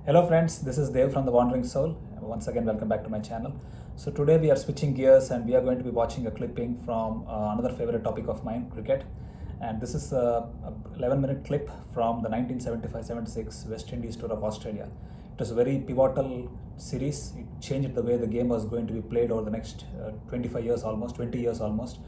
Hello friends, this is Dev from The Wandering Soul. Once again, welcome back to my channel. So today we are switching gears and we are going to be watching a clipping from another favorite topic of mine, cricket. And this is a 11-minute clip from the 1975-76 West Indies tour of Australia. It was a very pivotal series. It changed the way the game was going to be played over the next 25 years almost, 20 years almost.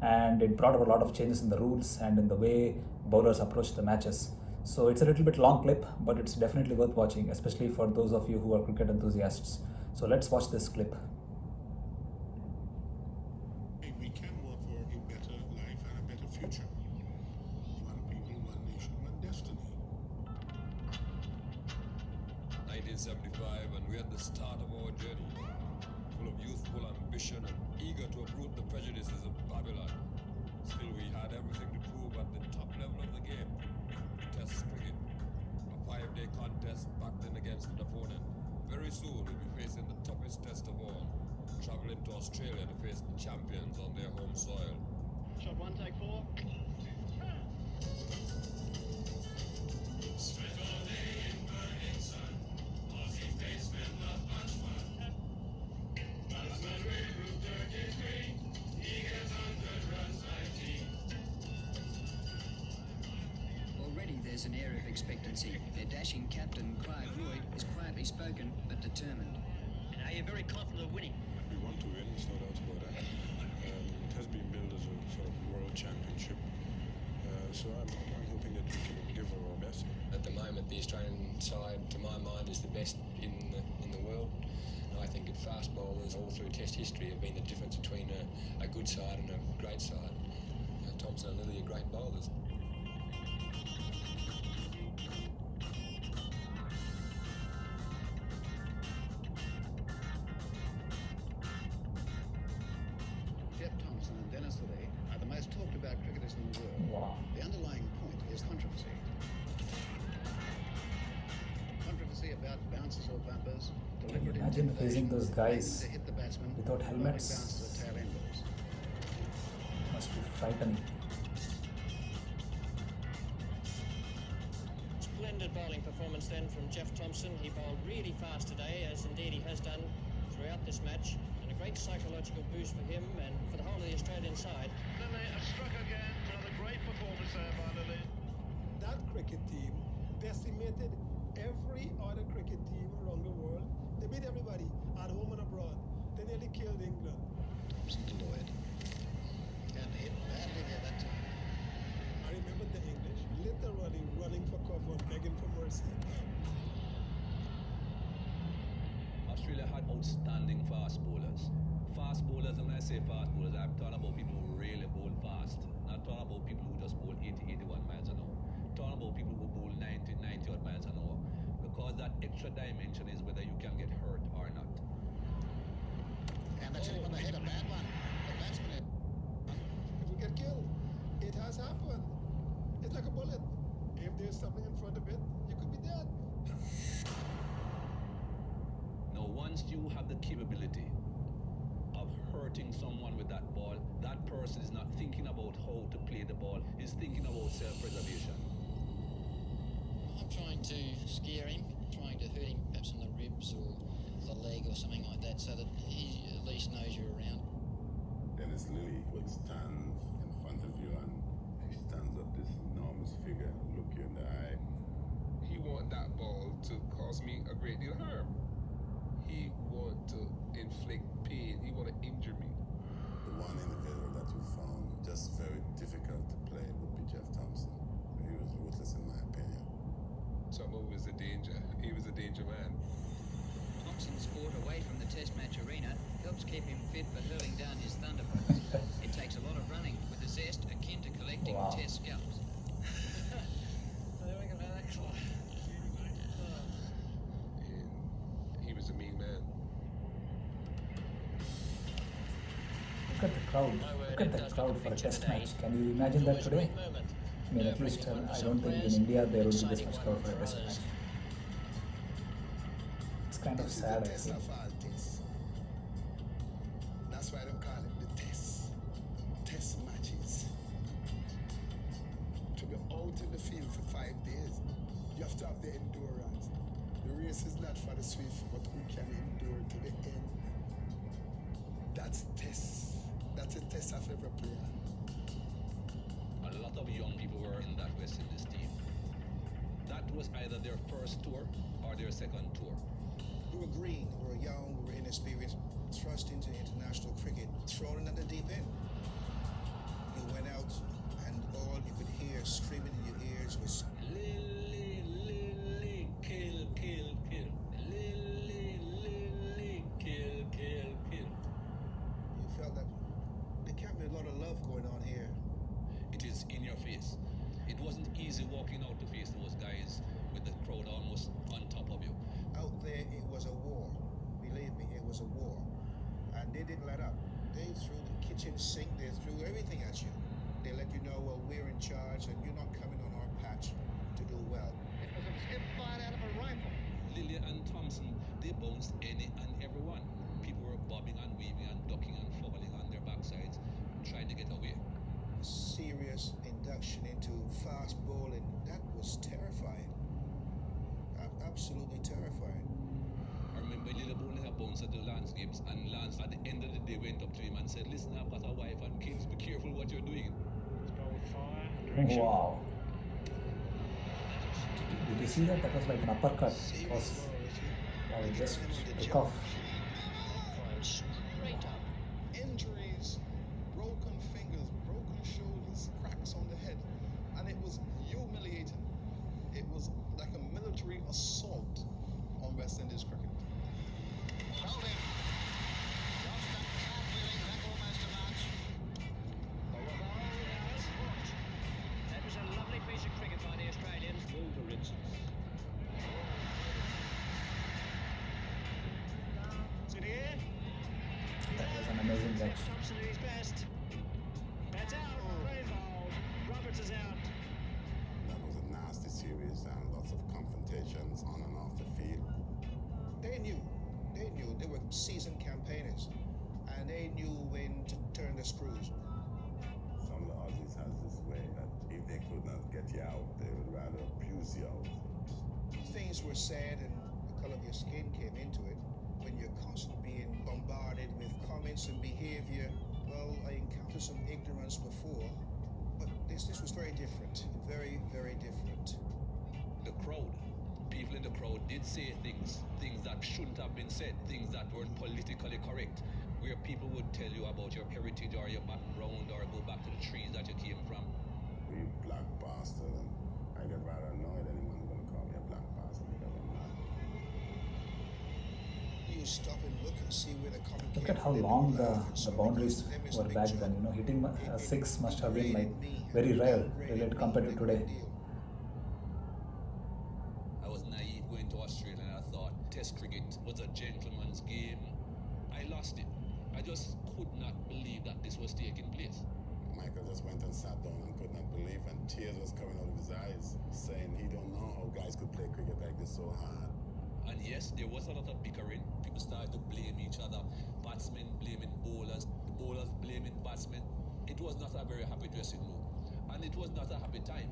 And it brought about a lot of changes in the rules and in the way bowlers approach the matches. So it's a little bit long clip, but it's definitely worth watching, especially for those of you who are cricket enthusiasts. So let's watch this clip. We can work for a better life and a better future. One people, one nation, one destiny. 1975, and we're at the start of our journey, full of youthful ambition and eager to uproot the prejudices of Babylon. Still, we had everything to prove at the top level of the game. Test cricket, a 5-day contest backed in against an opponent. Very soon, we'll be facing the toughest test of all, traveling to Australia to face the champions on their home soil. Shot one, take four. Already there's an air of expectancy. Their dashing captain, Clive Lloyd, is quietly spoken but determined. And are you very confident of winning? We want to win, there's no doubt about that. It has been billed as a sort of world championship. So I'm hoping that we can give our best. At the moment, the Australian side, to my mind, is the best in the world. And I think that fast bowlers all through Test history have been the difference between a good side and a great side. Thomson and Lillee are great bowlers. Jeff Thomson and Dennis Lillee are the most talked about cricketers in the world. Wow. The underlying point is controversy. Controversy about bounces or bumpers, deliberate Imagine facing intimidation, those guys aiming to hit the batsman, without and helmets. bounces at tail end balls. Must be frightening. Splendid bowling performance then from Jeff Thomson. He bowled really fast today, as indeed he has done throughout this match. And a great psychological boost for him and for the whole of the Australian side. Lillee has struck again. Another great performance there by Lillee. That cricket team decimated every other cricket team around the world. They beat everybody at home and abroad. They nearly killed England. Thomson to Lloyd. And hit badly there that time. I remember the English literally running for cover and begging for mercy. Australia had outstanding fast bowlers. Fast bowlers, and when I say fast bowlers, I'm talking about people who really bowl fast. Not talking about people who just bowl 80, 81 miles an hour. Talking about people who bowl 90, 90 odd miles an hour. Because that extra dimension is whether you can get hurt or not. And that's hit him on the head, a bad one. The batsman. It will get killed. It has happened. It's like a bullet. If there's something in front of it, you could be dead. Now, once you have the capability of hurting someone with that ball, that person is not thinking about how to play the ball, he's thinking about self-preservation. I'm trying to scare him, trying to hurt him perhaps in the ribs or the leg or something like that, so that he at least knows you're around. Dennis Lillee will stand in front of you and he stands up this enormous figure, look you in the eye. He want that ball to cause me a great deal of harm. He want to inflict pain. He want to injure me. The one individual that you found just very difficult to play would be Jeff Thomson. He was ruthless in my opinion. Chumbo was a danger. He was a danger man. Thomson's sport away from the test match arena helps keep him fit for hurling down his thunderbolts. It takes a lot of running with a zest akin to collecting Wow. test scalps. He was a mean man. Look at the crowd. Look at the crowd for a test match. Can you imagine that today? I mean, at least I don't think in India there would be this much crowd for a test match. It's kind of sad, I feel. That's why they call it the test. Test matches. To be out in the field for 5 days, you have to have the endurance. The race is swift, but who can endure to the end. That's test. That's a test of every player. A lot of young people were in that West Indies team. That was either their first tour or their second tour. We were green, we were young, we were inexperienced, thrust into international cricket, thrown in at the deep end. You went out and all you could hear screaming in your ears was Lillee, Lillee, kill, kill, kill. Lillee, Lillee, kill, kill, kill. you felt that there can't be a lot of love going on here. It is in your face. It wasn't easy walking out to face those guys with the crowd almost on top of you. Out there it was a war. Believe me, it was a war. And they didn't let up. They threw the kitchen sink, they threw everything at you. They let you know, well, we're in charge and you're not coming on our patch to do well. It was a hip fired out of a rifle. Lillee and Thomson, they bounced any and every one. People were bobbing and weaving and ducking and falling on their backsides, trying to get away. Serious induction into fast bowling, that was terrifying. Absolutely terrifying. I remember Lillee bowling a bounce at the Lance games, and Lance at the end of the day went up to him and said, "Listen, I've got a wife and kids, be careful what you're doing." Wow. Did you see that? That was like an uppercut. It was, wow, it just took off. Straight up. Injuries, broken fingers, broken shoulders, cracks on the head, and it was humiliating. It was like a military assault on West Indies cricket. Hold him. Johnston cartwheeling back almost a march. That was a lovely piece of cricket by the Australians. Wolverines. Sit here. That was an amazing catch. Thomson at his best. That's out. Very bowled. Roberts is out. That was a nasty series and lots of confrontations on and off the field. They knew. They were seasoned campaigners. And they knew when to turn the screws. Some of the Aussies has this way that if they could not get you out, they would rather abuse you out. Things were said and the color of your skin came into it. When you're constantly being bombarded with comments and behavior, well, I encountered some ignorance before, but this was very different. Very, very different. The crowd, people in the crowd did say things that shouldn't have been said, things that weren't politically correct, where people would tell you about your heritage or your background or go back to the trees that you came from. You black bastard. And I get rather annoyed anyone going to call me a black bastard because I'm not. You stop and look and see where the comment Look came at how from. long They laugh and the so boundaries because them is were the big back job. then. You know, hitting a six must have been like Upgraded me, very rare upgraded related compared to me, today. big deal. I was naive going to Australia and I thought Test cricket was a gentleman's game. I lost it. I just could not believe that this was taking place. Michael just went and sat down and could not believe, and tears was coming out of his eyes, saying he don't know how guys could play cricket like this so hard. And yes, there was a lot of bickering. People started to blame each other. Batsmen blaming bowlers, the bowlers blaming batsmen. It was not a very happy dressing room. And it was not a happy time.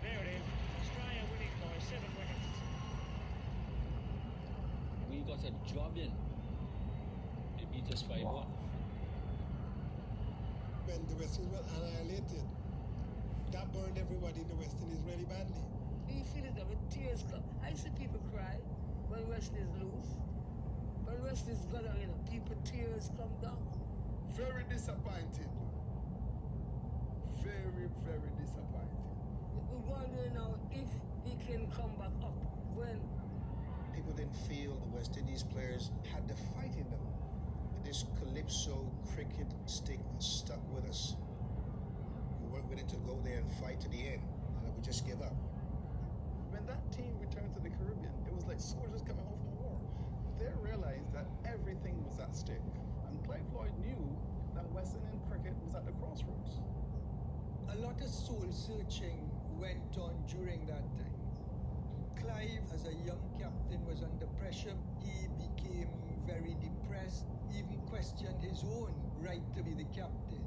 There it is. Australia winning by 7 wickets. We got a job in. They beat us 5-1. Wow. When the West Indies were annihilated, that burned everybody in the West Indies really badly. You feel it with tears come. I see people cry when West Indies lose. When West Indies go down, people tears come down. Very disappointed. Very, very disappointed. We're wondering now if he can come back up. When? People didn't feel the West Indies players had the fight in them. This calypso cricket stigma stuck with us. We weren't willing to go there and fight to the end, and we just give up. When that team returned to the Caribbean, it was like soldiers coming home from war. They realized that everything was at stake. And Clive Lloyd knew that West Indian cricket was at the crossroads. A lot of soul searching went on during that time. Clive, as a young captain, was under pressure. He became very depressed, even questioned his own right to be the captain.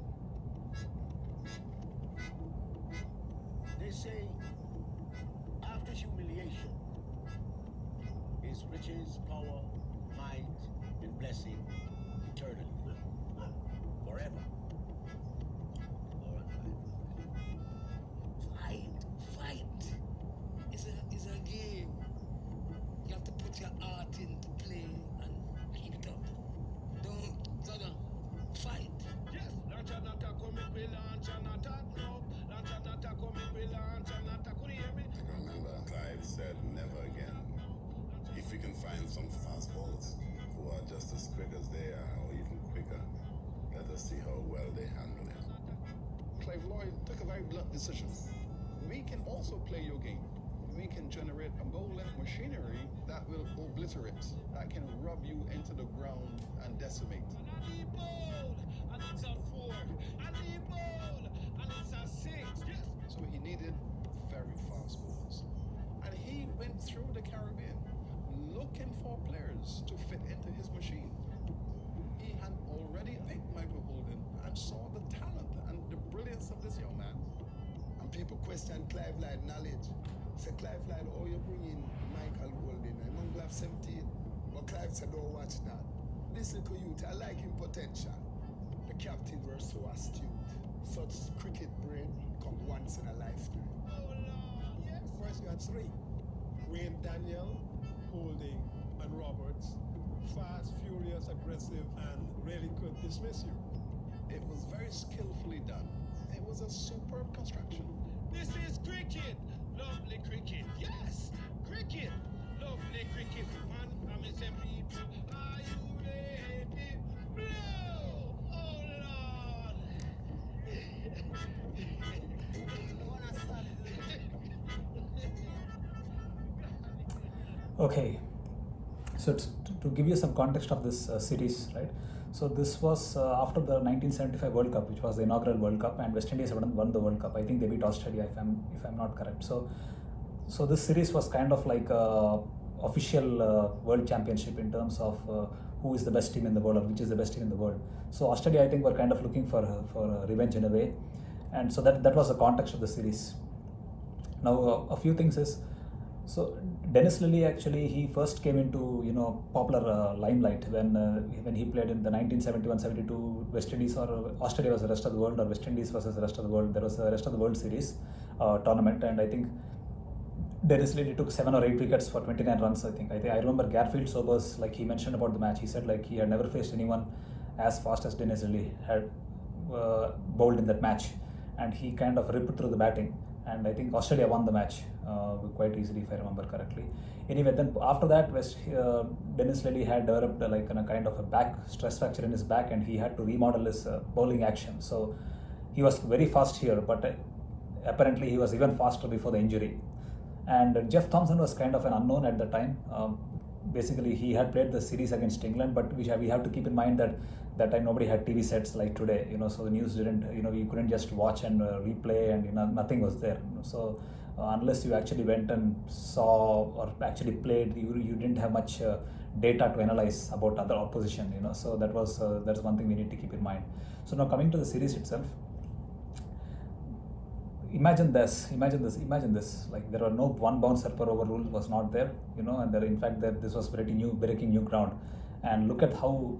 They say after humiliation is His power, might, and blessing eternally, forever. All right. Fight. It's a game. You have to put your heart into play and keep it up. Don't fight. Yes, launch and attack, come in, we launch and attack now. Launch and attack, come in, we launch and attack. Could you hear me? I can remember Clive said never again. If we can find some fast bowlers who are just as quick as they are or even quicker, let us see how well they handle it. Clive Lloyd took a very blunt decision. We can also play your game. We can generate a bowling machinery that will obliterate, that can rub you into the ground and decimate. And he bowled, and it's a 4. And he bowled, and it's a 6. Yes. So he needed very fast bowlers. And he went through the Caribbean looking for players to fit into his machine. He had already picked Michael Holden and saw the talent and the brilliance of this young man. And people question Clive Lloyd knowledge. Say, Clive Lloyd, oh, you bring in Michael Holden. I'm going to have 17. But Clive said, don't watch that. This little youth, I like him potential. The captain were so astute. Such cricket brain come once in a lifetime. Oh, Lord, yes. First, you had 3. Wayne Daniel, Holding, and Roberts. Fast, furious, aggressive, and really could dismiss you. It was very skillfully done. It was a superb construction. This is cricket. Lovely cricket. Yes, cricket. Lovely cricket. Man, I'm saying people, are you ready? Blow! Oh, Lord. Okay, so to give you some context of this series, right? So this was after the 1975 World Cup, which was the inaugural World Cup, and West Indies had won the World Cup. I think they beat Australia, if I'm not correct. So this series was kind of like a official World Championship in terms of who is the best team in the world or which is the best team in the world. So Australia, I think, were kind of looking for revenge in a way, and so that was the context of the series. Now a few things is, so Dennis Lillee, actually, he first came into popular limelight when he played in the 1971-72 West Indies, or Australia was the rest of the world, or West Indies versus the rest of the world. There was a rest of the world series tournament, and I think Dennis Lillee took 7 or 8 wickets for 29 runs. I remember Garfield Sobers, like he mentioned about the match. He said like he had never faced anyone as fast as Dennis Lillee had bowled in that match, and he kind of ripped through the batting. And I think Australia won the match quite easily, if I remember correctly. Anyway, then after that, Dennis Lillee had developed a kind of a back stress fracture in his back, and he had to remodel his bowling action. So he was very fast here, but apparently he was even faster before the injury. And Jeff Thomson was kind of an unknown at the time. Basically, he had played the series against England, but we have to keep in mind that that time nobody had TV sets like today, so the news didn't, you couldn't just watch and replay, and nothing was there. So unless you actually went and saw or actually played, you didn't have much data to analyze about other opposition, So that's one thing we need to keep in mind. So now coming to the series itself. Imagine this. Like there were no one bouncer per over rule was not there, and there, in fact, this was breaking new ground. And look at how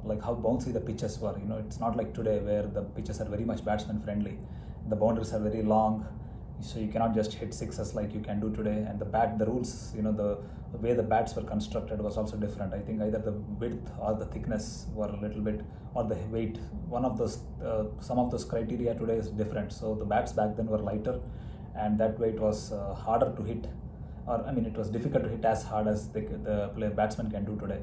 bouncy the pitches were. It's not like today where the pitches are very much batsman friendly. The boundaries are very long, so you cannot just hit sixes like you can do today. And the rules, the way the bats were constructed was also different. I think either the width or the thickness were a little bit, or the weight. One of those, some of those criteria today is different. So the bats back then were lighter, and that way it was harder to hit, or it was difficult to hit as hard as the batsman can do today.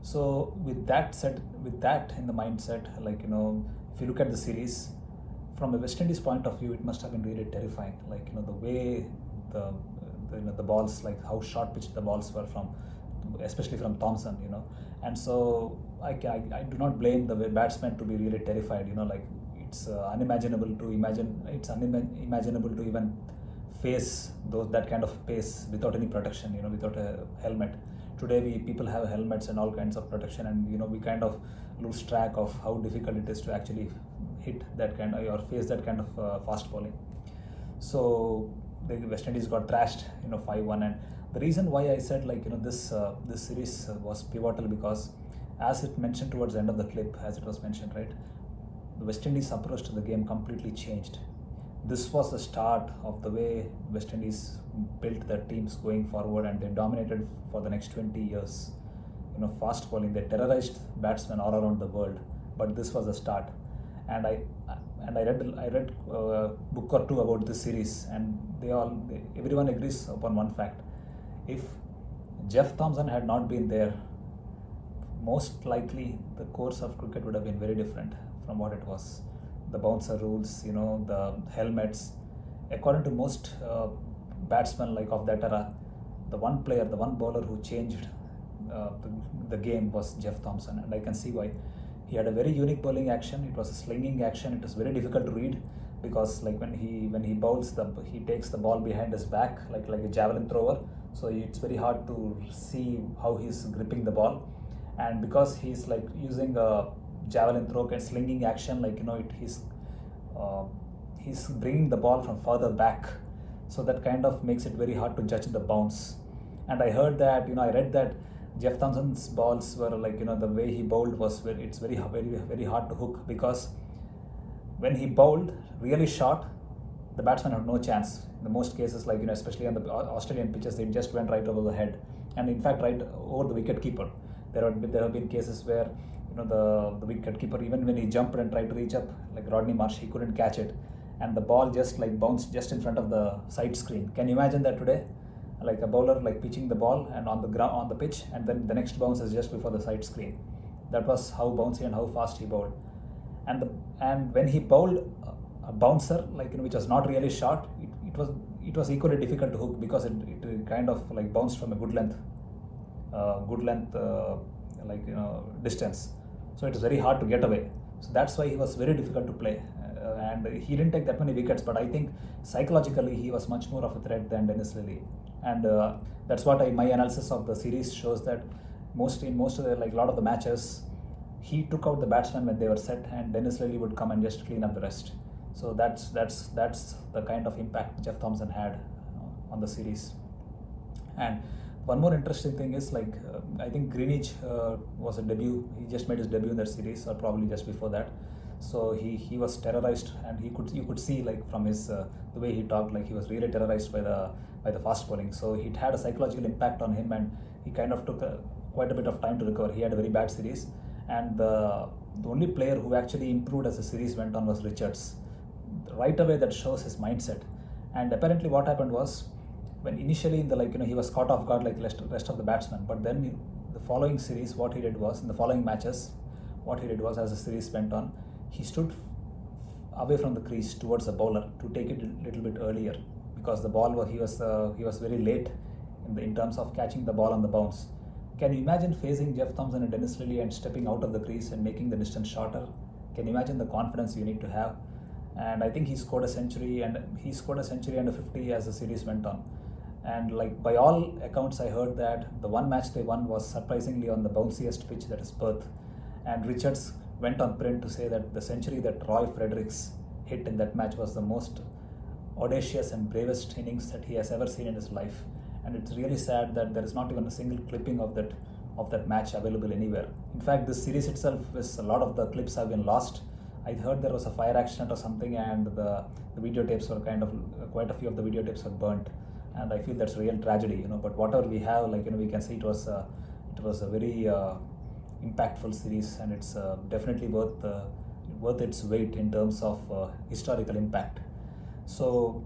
So with that in the mindset, if you look at the series from the West Indies point of view, it must have been really terrifying. The way the balls, like how short pitched the balls were especially from Thomson, and so I do not blame the batsmen to be really terrified. It's unimaginable to imagine. It's unimaginable to even face that kind of pace without any protection, without a helmet. Today people have helmets and all kinds of protection, and we kind of lose track of how difficult it is to actually hit that kind of, or face that kind of fast bowling. So the West Indies got thrashed 5-1, and The reason why I said this series was pivotal because, as it mentioned towards the end of the clip, as it was mentioned, right, the West Indies approach to the game completely changed. This was the start of the way West Indies built their teams going forward, and they dominated for the next 20 years. Fast bowling, they terrorized batsmen all around the world. But this was the start, and I read a book or two about this series, and everyone agrees upon one fact: if Jeff Thomson had not been there, most likely the course of cricket would have been very different from what it was. The bouncer rules, the helmets. According to most batsmen of that era, the one bowler who changed the game was Jeff Thomson, and I can see why. He had a very unique bowling action. It was a slinging action. It was very difficult to read because when he bowls, he takes the ball behind his back like a javelin thrower. So it's very hard to see how he's gripping the ball, and because he's using a javelin throw and slinging action, he's bringing the ball from further back, so that kind of makes it very hard to judge the bounce. And I heard that, I read that Jeff Thompson's balls were the way he bowled was it's very hard to hook, because when he bowled really short, the batsman had no chance. In the most cases, especially on the Australian pitches, they just went right over the head, and in fact right over the wicket keeper. There have been cases where the wicket keeper, even when he jumped and tried to reach up, like Rodney Marsh, he couldn't catch it, and the ball just bounced just in front of the side screen. Can you imagine that today? Like a bowler pitching the ball and on the pitch, and then the next bounce is just before the side screen. That was how bouncy and how fast he bowled. And when he bowled a bouncer which was not really short, it was equally difficult to hook, because it kind of bounced from a good length distance. So it was very hard to get away. So that's why he was very difficult to play. And he didn't take that many wickets, but I think psychologically he was much more of a threat than Dennis Lillee. And that's what my analysis of the series shows, that in most of the lot of the matches, he took out the batsmen when they were set, and Dennis Lillee would come and just clean up the rest. So that's the kind of impact Jeff Thomson had on the series. And one more interesting thing is I think Greenwich was a debut. He just made his debut in that series, or probably just before that. So he was terrorized, and you could see from his the way he talked, he was really terrorized by the fast bowling. So it had a psychological impact on him, and he kind of took quite a bit of time to recover. He had a very bad series, and the only player who actually improved as the series went on was Richards. Right away, that shows his mindset. And apparently, what happened was, when initially in the he was caught off guard like the rest of the batsmen, but then the following series, what he did was, in the following matches, what he did was, as the series went on, he stood away from the crease towards the bowler to take it a little bit earlier, because the ball he was very late in terms of catching the ball on the bounce. Can you imagine facing Jeff Thomson and Dennis Lillee and stepping out of the crease and making the distance shorter? Can you imagine the confidence you need to have? And I think he scored a century and a 50 as the series went on. And by all accounts, I heard that the one match they won was surprisingly on the bounciest pitch, that is Perth. And Richards went on print to say that the century that Roy Fredericks hit in that match was the most audacious and bravest innings that he has ever seen in his life. And it's really sad that there is not even a single clipping of that match available anywhere. In fact, this series itself, a lot of the clips have been lost. I heard there was a fire accident or something, and the videotapes were quite a few of the videotapes were burnt. And I feel that's a real tragedy, But whatever we have, we can see it was a very impactful series, and it's definitely worth its weight in terms of historical impact. So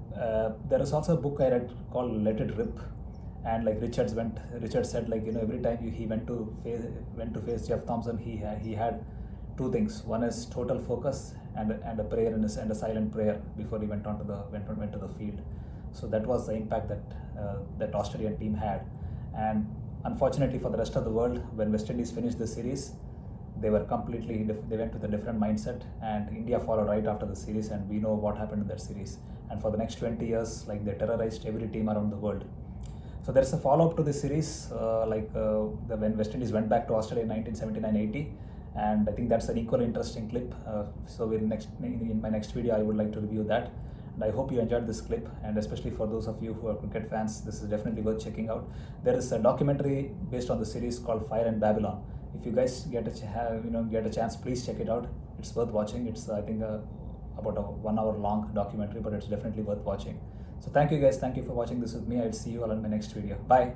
there is also a book I read called Let It Rip, and Richard said every time he went to face Jeff Thomson, he had two things. One is total focus and a prayer and a silent prayer before he went to the field. So that was the impact that Australian team had. And unfortunately for the rest of the world, when West Indies finished the series, they went with a different mindset, and India followed right after the series, and we know what happened in that series. And for the next 20 years, they terrorized every team around the world. So there's a follow-up to this series, when West Indies went back to Australia in 1979-80, and I think that's an equally interesting clip. So in my next video, I would like to review that. And I hope you enjoyed this clip, and especially for those of you who are cricket fans, this is definitely worth checking out. There is a documentary based on the series called Fire and Babylon. If you guys get a chance, please check it out. It's worth watching. It's I think about a 1 hour long documentary, but it's definitely worth watching. So thank you guys. Thank you for watching this with me. I'll see you all in my next video. Bye.